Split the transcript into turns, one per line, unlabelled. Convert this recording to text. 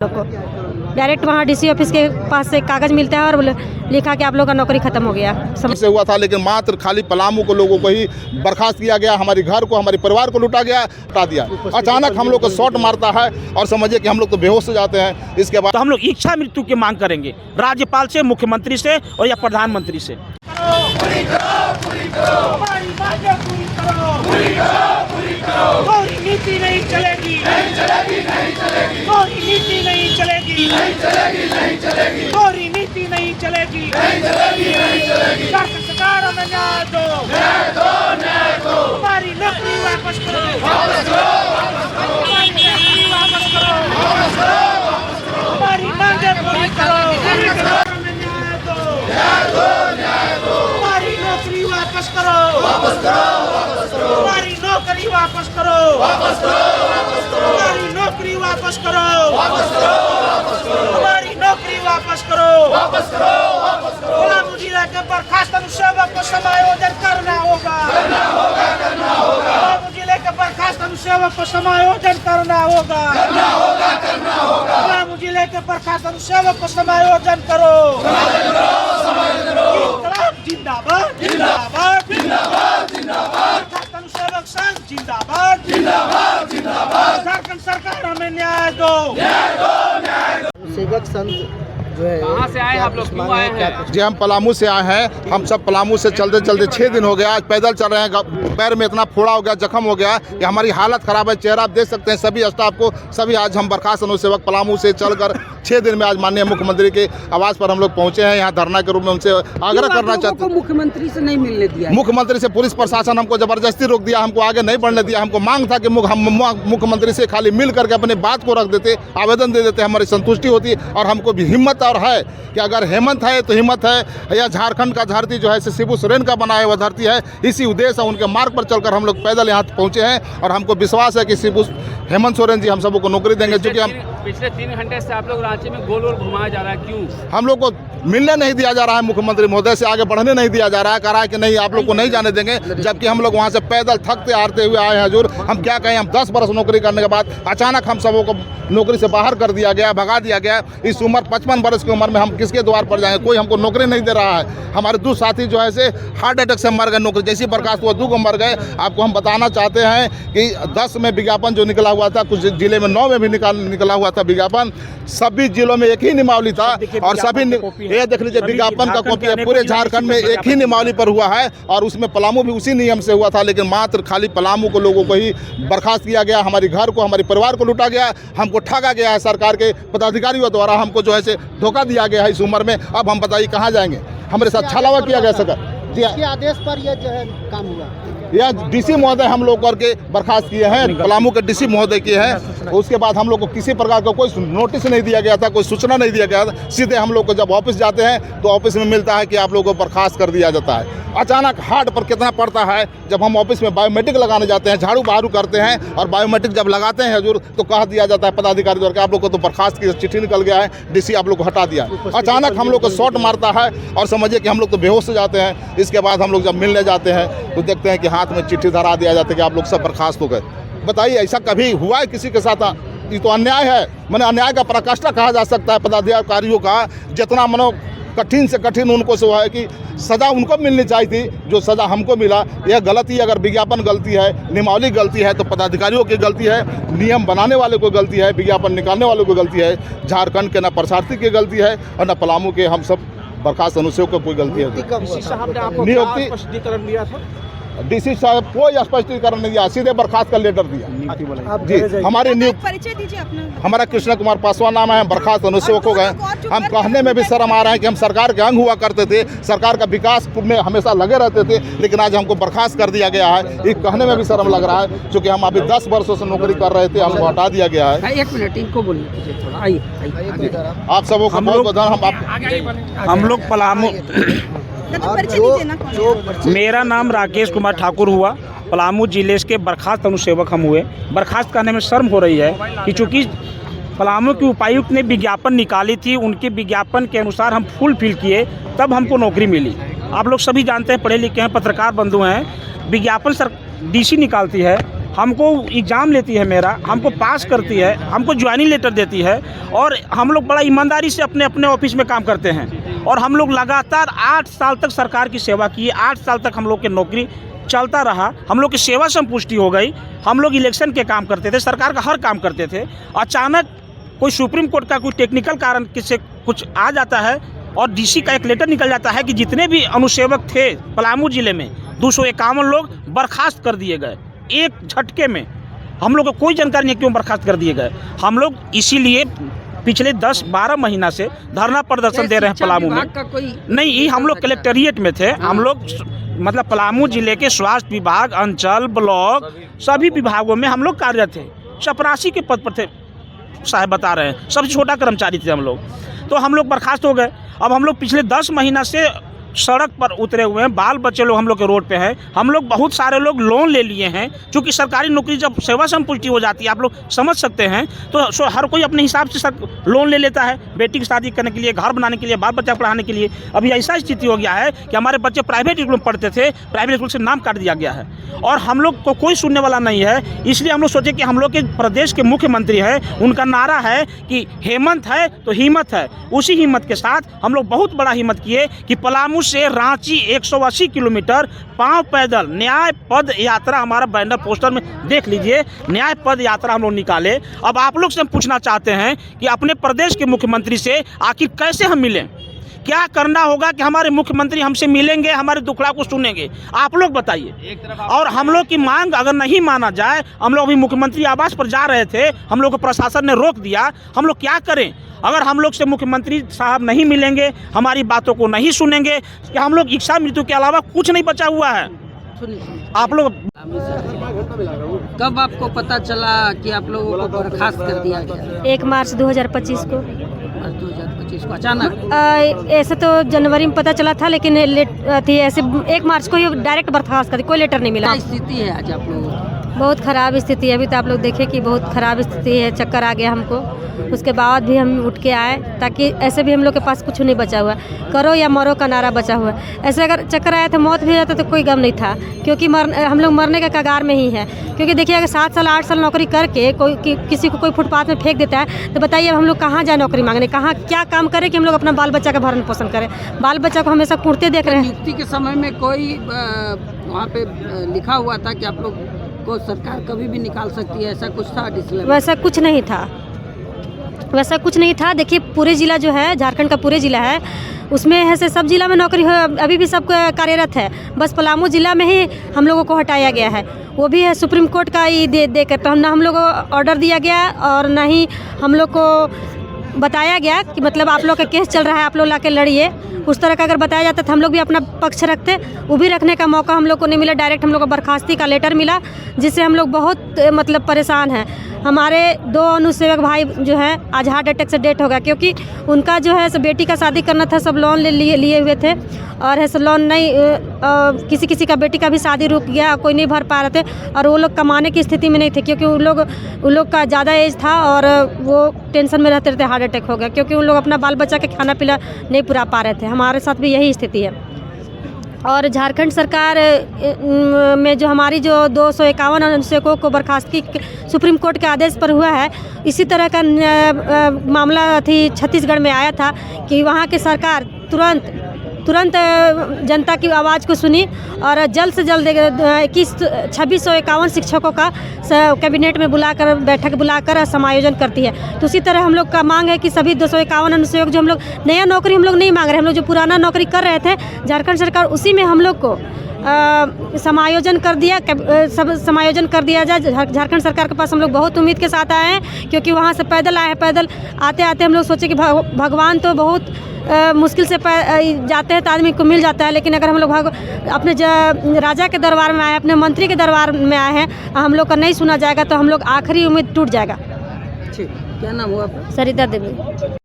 लोग को डायरेक्ट वहाँ डीसी ऑफिस के पास से कागज मिलता है और लिखा कि आप लोग का नौकरी खत्म हो गया।
से हुआ था, लेकिन मात्र खाली पलामू को लोगों को ही बर्खास्त किया गया, हमारे घर को हमारे परिवार को लुटा गया, हटा दिया। अचानक हम लोग को शॉट मारता है और समझिए कि हम लोग तो बेहोश हो जाते हैं। इसके बाद
तो हम लोग इच्छा मृत्यु की मांग करेंगे राज्यपाल से, मुख्यमंत्री से और या प्रधानमंत्री से।
नीति नहीं चलेगी, नहीं चलेगी, नहीं चलेगी। कोई नीति नहीं चलेगी, नहीं चलेगी, नहीं चलेगी। कोई नीति नहीं चलेगी, नहीं चलेगी, नहीं चलेगी। सरकार हमें न्याय दो, न्याय दो, न्याय दो। हमारी नौकरी वापस करो, वापस करो, वापस करो। हमारी नौकरी वापस करो, वापस करो, वापस करो। हमारी मांगे पूरी करो, पूरी करो। हमें न्याय दो, न्याय दो, न्याय दो। हमारी नौकरी वापस करो, वापस करो, वापस करो। हमारी नौकरी वापस करो, वापस करो, वापस करो। हमारी नौकरी वापस करो, वापस करो, वापस करो। हमारी नौकरी वापस करो, वापस करो, वापस करो। पलामू जिला के बर्खास्त अनुसेवक को समायोजन करना होगा, करना होगा, करना होगा। पलामू जिले के बर्खास्त अनुसेवक को समायोजन करना होगा, करना होगा, करना होगा। पलामू जिले के बर्खास्त अनुसेवक को समायोजन करो, समायोजन करो, समायोजन करो। इंकलाब जिंदाबाद, जिंदाबाद, जिंदाबाद, जिंदाबाद। बर्खास्त अनुसेवक संघ जिंदाबाद, जिंदाबाद, जिंदाबाद। झारखंड सरकार हमें न्याय दो, न्याय दो, न्याय दो।
सेवक संघ जो है,
कहाँ से आए आप लोग, क्यों आए हैं?
जी हम पलामू से आए हैं। हम सब पलामू से चलते चलते 6 दिन हो गया, आज पैदल चल रहे हैं। पैर में इतना फोड़ा हो गया, जख्म हो गया कि हमारी हालत खराब है। चेहरा आप देख सकते हैं सभी स्टाफ को, सभी आज हम बर्खास्त अनुसेवक पलामू से चलकर 6 दिन में आज माननीय मुख्यमंत्री के आवास पर हम लोग पहुंचे हैं। यहाँ धरना के रूप में उनसे आग्रह करना चाहते हैं।
मुख्यमंत्री से नहीं मिलने दिया,
मुख्यमंत्री से पुलिस प्रशासन हमको जबरदस्ती रोक दिया, हमको आगे नहीं बढ़ने दिया। हमको मांग था कि हम मुख्यमंत्री से खाली मिल करके अपने बात को रख देते, आवेदन दे देते, हमारी संतुष्टि होती। और हमको भी हिम्मत और है कि अगर हेमंत है तो हिम्मत है, या झारखंड का धरती जो है शिबू सोरेन का बनाया हुआ धरती है। इसी उद्देश्य उनके मार्ग पर चलकर हम लोग पैदल यहाँ पहुँचे हैं और हमको विश्वास है कि हेमंत सोरेन जी हम सबको नौकरी देंगे। क्योंकि हम
पिछले 3 घंटे से आप लोग रांची में गोल गोल घुमाया जा रहा है, क्यों?
हम लोग को मिलने नहीं दिया जा रहा है, मुख्यमंत्री महोदय से आगे बढ़ने नहीं दिया जा रहा है। कह रहा है कि नहीं आप लोग को नहीं जाने देंगे, जबकि हम लोग वहाँ से पैदल थकते हारते हुए आए हैं। हजूर हम क्या कहें, हम 10 बरस नौकरी करने के बाद अचानक हम सबों को नौकरी से बाहर कर दिया गया, भगा दिया गया। इस उम्र 55 बरस की उम्र में हम किसके द्वार पर जाएंगे? कोई हमको नौकरी नहीं दे रहा है। हमारे 2 साथी जो है से हार्ट अटैक से मर गए, नौकरी जैसी बर्खास्त हुआ 2 को मर गए। आपको हम बताना चाहते हैं कि 10 में विज्ञापन जो निकला हुआ था, कुछ जिले में 9 में भी निकला हुआ था विज्ञापन। सभी जिलों में एक ही नियमावली था और सभी ये देख लीजिए विज्ञापन का कॉपी है। पूरे झारखंड में एक ही नियमावली पर हुआ है और उसमें पलामू भी उसी नियम से हुआ था। लेकिन मात्र खाली पलामू को लोगों को ही बर्खास्त किया गया, हमारे घर को हमारे परिवार को लुटा गया, हमको ठगा गया है। सरकार के पदाधिकारियों द्वारा हमको जो है से धोखा दिया गया है इस उम्र में। अब हम बताइए कहाँ जाएंगे? हमारे साथ छलावा किया गया सर जी।
इसके आदेश पर यह जो है काम हुआ।
यह डीसी महोदय हम लोग करके बर्खास्त किए हैं, पलामू के डीसी महोदय किए हैं। उसके बाद हम लोग को किसी प्रकार का कोई नोटिस नहीं दिया गया था, कोई सूचना नहीं दिया गया था। सीधे हम लोग को जब ऑफिस जाते हैं तो ऑफिस में मिलता है कि आप लोगों को बर्खास्त कर दिया जाता है। अचानक हार्ट पर कितना पड़ता है जब हम ऑफिस में बायोमेट्रिक लगाने जाते हैं, झाड़ू बहारू करते हैं और बायोमेट्रिक जब लगाते हैं हजूर तो कह दिया जाता है पदाधिकारी द्वारा कि आप लोग को तो बर्खास्त की चिट्ठी निकल गया है, डीसी आप लोग को हटा दिया। अचानक हम लोग को शॉट मारता है और समझिए कि हम लोग तो बेहोश हो जाते हैं। इसके बाद हम लोग जब मिलने जाते हैं तो देखते हैं कि हाथ में चिट्ठी धरा दिया जाता है कि आप लोग सब बर्खास्त हो गए। बताइए ऐसा कभी हुआ है किसी के साथ? ये तो अन्याय है। मैंने अन्याय का पराकाष्ठा कहा जा सकता है पदाधिकारियों का। जितना मनो कठिन से कठिन उनको से है कि सज़ा उनको मिलनी चाहिए थी, जो सज़ा हमको मिला। यह गलती, अगर विज्ञापन गलती है, नियमावली गलती है तो पदाधिकारियों की गलती है, नियम बनाने वाले को गलती है, विज्ञापन निकालने वाले को गलती है। झारखंड के न प्रशासनिक की गलती है और न पलामू के हम सब बर्खास्त अनुसेवक को कोई गलती है। डीसी साहब कोई स्पष्टीकरण नहीं दिया, सीधे बर्खास्त का लेटर दिया जी। हमारी नियुक्ति,
परिचय दीजिए अपना।
हमारा कृष्ण कुमार पासवान नाम है, बर्खास्त अनुसेवक हो गए। हम कहने में भी शर्म आ रहा है कि हम सरकार के अंग हुआ करते थे, सरकार का विकास में हमेशा लगे रहते थे, लेकिन आज हमको बर्खास्त कर दिया गया है। ये कहने में भी शर्म लग रहा है क्योंकि हम अभी 10 वर्षों से नौकरी कर रहे थे, हमको हटा दिया गया है।
1 मिनट इनको बोलने दीजिए थोड़ा। आइए
आप सबों को बहुत
हम लोग पलामू, मेरा नाम राकेश कुमार ठाकुर हुआ, पलामू जिले के बर्खास्त अनुसेवक हम हुए। बर्खास्त करने में शर्म हो रही है कि चूँकि पलामू के उपायुक्त ने विज्ञापन निकाली थी, उनके विज्ञापन के अनुसार हम फुलफिल किए तब हमको नौकरी मिली। आप लोग सभी जानते हैं, पढ़े लिखे हैं, पत्रकार बंधु हैं। विज्ञापन डीसी निकालती है, हमको एग्ज़ाम लेती है मेरा, हमको पास करती है, हमको ज्वाइनिंग लेटर देती है और हम लोग बड़ा ईमानदारी से अपने अपने ऑफिस में काम करते हैं। और हम लोग लगातार 8 साल तक सरकार की सेवा की, 8 साल तक हम लोग की नौकरी चलता रहा, हम लोग की सेवा संपुष्टि हो गई। हम लोग इलेक्शन के काम करते थे, सरकार का हर काम करते थे। अचानक कोई सुप्रीम कोर्ट का कोई टेक्निकल कारण किसी कुछ आ जाता है और डीसी का एक लेटर निकल जाता है कि जितने भी अनुसेवक थे पलामू ज़िले में 251 लोग बर्खास्त कर दिए गए एक झटके में। हम लोग को कोई जानकारी नहीं क्यों बर्खास्त कर दिए गए। हम लोग इसीलिए पिछले 10-12 महीना से धरना प्रदर्शन दे रहे हैं पलामू में। नहीं, ये हम लोग कलेक्ट्रेट में थे। हम लोग मतलब पलामू ज़िले के स्वास्थ्य विभाग, अंचल, ब्लॉक सभी विभागों में हम लोग कार्यरत थे। चपरासी के पद पर थे साहब बता रहे हैं, सबसे छोटा कर्मचारी थे हम लोग। तो हम लोग बर्खास्त हो गए। अब हम लोग पिछले 10 महीना से सड़क पर उतरे हुए हैं, बाल बच्चे लोग हम लोग के रोड पे हैं। हम लोग बहुत सारे लोग लोन ले लिए हैं, क्योंकि सरकारी नौकरी जब सेवा संपुष्टि हो जाती है, आप लोग समझ सकते हैं, तो हर कोई अपने हिसाब से लोन ले लेता है, बेटी की शादी करने के लिए, घर बनाने के लिए, बाल बच्चा पढ़ाने के लिए। अभी ऐसा स्थिति हो गया है कि हमारे बच्चे प्राइवेट स्कूल में पढ़ते थे, प्राइवेट स्कूल से नाम काट दिया गया है और हम लोग को कोई सुनने वाला नहीं है। इसलिए हम लोग सोचे कि हम लोग के प्रदेश के मुख्यमंत्री हैं, उनका नारा है कि हेमंत है तो हिम्मत है। उसी हिम्मत के साथ हम लोग बहुत बड़ा हिम्मत किए कि पलामू से रांची 180 किलोमीटर पांव पैदल न्याय पद यात्रा, हमारा बैनर पोस्टर में देख लीजिए, न्याय पद यात्रा हम लोग निकाले। अब आप लोग से हम पूछना चाहते हैं कि अपने प्रदेश के मुख्यमंत्री से आखिर कैसे हम मिलें, क्या करना होगा कि हमारे मुख्यमंत्री हमसे मिलेंगे, हमारे दुखड़ा को सुनेंगे, आप लोग बताइए। और हम लोग की मांग अगर नहीं माना जाए, हम लोग अभी मुख्यमंत्री आवास पर जा रहे थे, हम लोग को प्रशासन ने रोक दिया, हम लोग क्या करें? अगर हम लोग से मुख्यमंत्री साहब नहीं मिलेंगे, हमारी बातों को नहीं सुनेंगे, कि हम लोग इच्छा मृत्यु के अलावा कुछ नहीं बचा हुआ है। आप लोग
कब आपको पता चला कि आप लोगों को बर्खास्त कर दिया गया?
1 मार्च 2025 को।
2025 को अचानक?
ऐसे तो जनवरी में पता चला था, लेकिन थी ऐसे 1 मार्च को ही डायरेक्ट बर्खास्त कर दी, कोई लेटर नहीं मिला।
क्या स्थिति है आज आप लोगों की?
बहुत ख़राब स्थिति है। अभी तो आप लोग देखें कि बहुत ख़राब स्थिति है, चक्कर आ गया हमको। उसके बाद भी हम उठ के आए, ताकि ऐसे भी हम लोग के पास कुछ नहीं बचा हुआ, करो या मरो का नारा बचा हुआ है। ऐसे अगर चक्कर आया था, मौत भी जाता तो कोई गम नहीं था, क्योंकि हम लोग मरने के कगार में ही है। क्योंकि देखिए, अगर 7 साल 8 साल नौकरी करके किसी को कोई फुटपाथ में फेंक देता है, तो बताइए अब हम लोग कहाँ जाए नौकरी मांगने, कहाँ क्या काम करें कि हम लोग अपना बाल बच्चा का भरण पोषण करें। बाल बच्चा को हमेशा कुर्ते देख रहे हैं।
नियुक्ति के समय में कोई वहाँ पे लिखा हुआ था कि आप लोग को सरकार कभी भी निकाल सकती है, ऐसा कुछ था?
वैसा कुछ नहीं था, वैसा कुछ नहीं था। देखिए, पूरे ज़िला जो है, झारखंड का पूरे ज़िला है, उसमें ऐसे सब जिला में नौकरी अभी भी सब कार्यरत है। बस पलामू ज़िला में ही हम लोगों को हटाया गया है, वो भी है सुप्रीम कोर्ट का ही दे कर। तो ना हम लोग को ऑर्डर दिया गया और ना ही हम लोग को बताया गया कि मतलब आप लोग का केस चल रहा है, आप लोग ला के लड़िए। उस तरह का अगर बताया जाता तो हम लोग भी अपना पक्ष रखते, वो भी रखने का मौका हम लोग को नहीं मिला। डायरेक्ट हम लोग को बर्खास्ती का लेटर मिला, जिससे हम लोग बहुत मतलब परेशान हैं। हमारे 2 अनुसेवक भाई जो हैं, आज हार्ट अटैक से डेथ हो गया, क्योंकि उनका जो है बेटी का शादी करना था, सब लोन लिए हुए थे और ऐसे लोन नहीं, किसी का बेटी का भी शादी रुक गया, कोई नहीं भर पा रहे थे और वो लोग कमाने की स्थिति में नहीं थे, क्योंकि उन लोग का ज़्यादा एज था और वो टेंशन में रहते हार्ट अटैक हो गया, क्योंकि उन लोग अपना बाल बच्चा के खाना पीना नहीं पूरा पा रहे थे। हमारे साथ भी यही स्थिति है। और झारखंड सरकार में जो हमारी जो 251 अनुसेवकों को बर्खास्तगी सुप्रीम कोर्ट के आदेश पर हुआ है, इसी तरह का मामला थी छत्तीसगढ़ में आया था कि वहाँ की सरकार तुरंत जनता की आवाज़ को सुनी और जल्द से जल्द 2651 शिक्षकों का कैबिनेट में बैठक बुलाकर समायोजन करती है। तो उसी तरह हम लोग का मांग है कि सभी 251 अनुसेवक, जो हम लोग नया नौकरी हम लोग नहीं मांग रहे, हम लोग जो पुराना नौकरी कर रहे थे, झारखंड सरकार उसी में हम लोग को समायोजन कर दिया जाए। झारखंड सरकार के पास हम लोग बहुत उम्मीद के साथ आए हैं, क्योंकि वहाँ से पैदल आए हैं। पैदल आते आते हम लोग सोचे कि भगवान तो बहुत मुश्किल से जाते हैं तो आदमी को मिल जाता है, लेकिन अगर हम लोग अपने राजा के दरबार में आए, अपने मंत्री के दरबार में आए हैं, हम लोग का नहीं सुना जाएगा तो हम लोग आखिरी उम्मीद टूट जाएगा।
ठीक, क्या नाम हुआ आपका?
सरिता देवी।